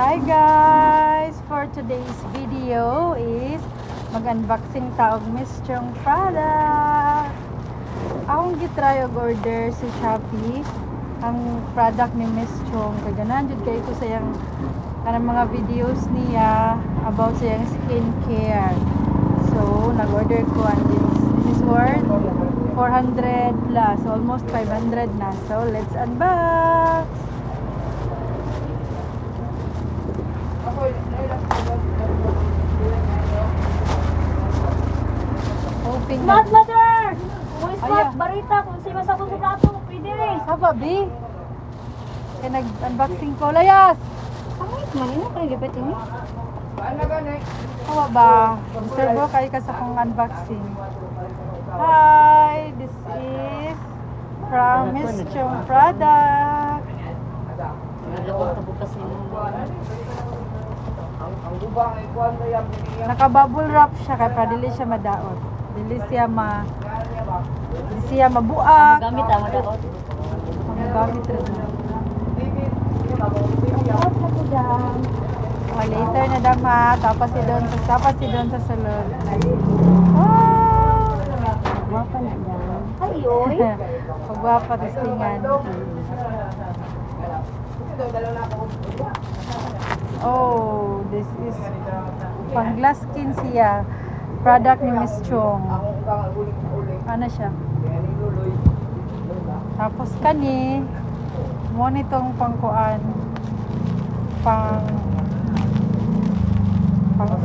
Hi guys! For today's video is mag-unboxing taog Miss Chong product. Akong gitry og order sa Shopee ang product ni Miss Chong. Kaganan jud kay ko sayang kanang mga videos niya about sa iyang skincare. So, nag-order ko and this is worth 400 plus, almost 500 na. So, let's unbox! Hoping Smart na. mother! Uy, smart, Aya. barita kung si masakot sa plato, pwede. Saba, B? Kaya nag-unboxing ko. Layas! Ay, manino kayo lipat ini. Hawa ba? Servo kayo ka sa kong unboxing. Hi! This is from Miss Chong product. Naka-bubble wrap siya kaya pa dili siya madaot. Dili siya mabuak. Gamit ang madaot. Gamit rin. Out na po dyan. Later na dama, tapos si Don sa sulod. Wow! Wapa na dyan. Ay, oy. Pagwapa, testingan. Oh, this is pang glass skin siya. Product ni Miss Chong. Ano siya? Tapos kani, mo nitong pangkuan, pang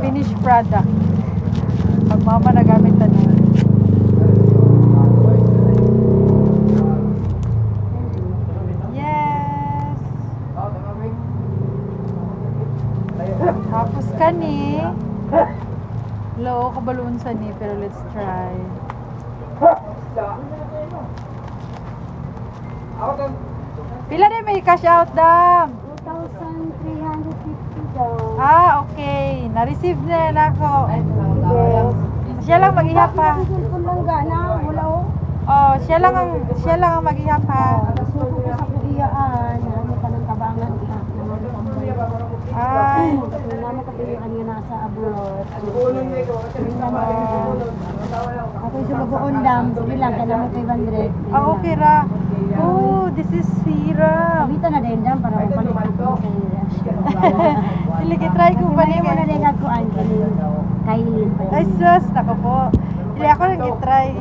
finished product. Pag mama nagamit na. Yes! Tapos kani, low kabalun sa ni, pero let's try. Pila din may cash out dam? 2,350 daw. Okay. Na-receive na ako. Siya lang mag-ihap ha. Cellphone lang gana, wala o. Oh, siya lang ang mag-ihap ha. Suko ko sa kuhiyaan, ano ka ng tabangan ka. Ay. Naman ka kuhiyaan nga nasa abroad. Ako yung sumabuon dam, sige lang, kaya naman 500. Okay ra. Oh, this is serum. Kabita na din dam, para mapalit ko sa Ilagi try ko pa ni Kasi na din ako ang kailin pa. Ay sus, nako po. Ili ako nang gitry.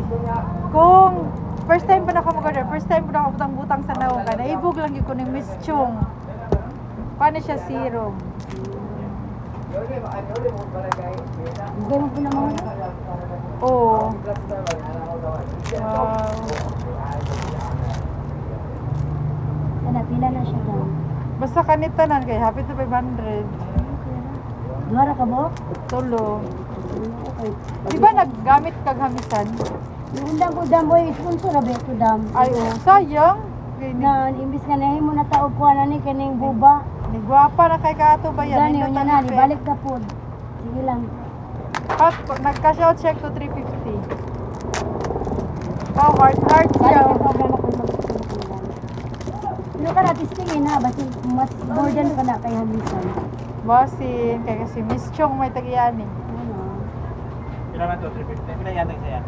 Kung first time pa na ako mag-order, first time pa na ako butang-butang sa naong ka, naibog lang yun ko ni Miss Chong. Paano siya serum? Bigay mo po naman. Oh. Wow. Ano, pila na siya daw. Basta kanitanan kay happy to 500. Duhara ka mo? Tulo. Okay. Di ba naggamit kag hamisan? Yung undang ko dam, boy, sponsor na ba ito dam? Ay, oh, sayang. Na, imbis nga na mo na taog ko na ni kaning buba. Ni gwapa na kay kaato ba yan? Gani, yun na, balik na po. Sige lang. At nag-cash out check to 350. Oh, heart Balik siya. na problema kung magsusunod. Pero ka natin tingin na, basta mas more than ka na kay Hamisan. Bossing, kay kasi Miss Chong may tagiyan eh. Ano? Pila man to? 350? Pila yatag siya?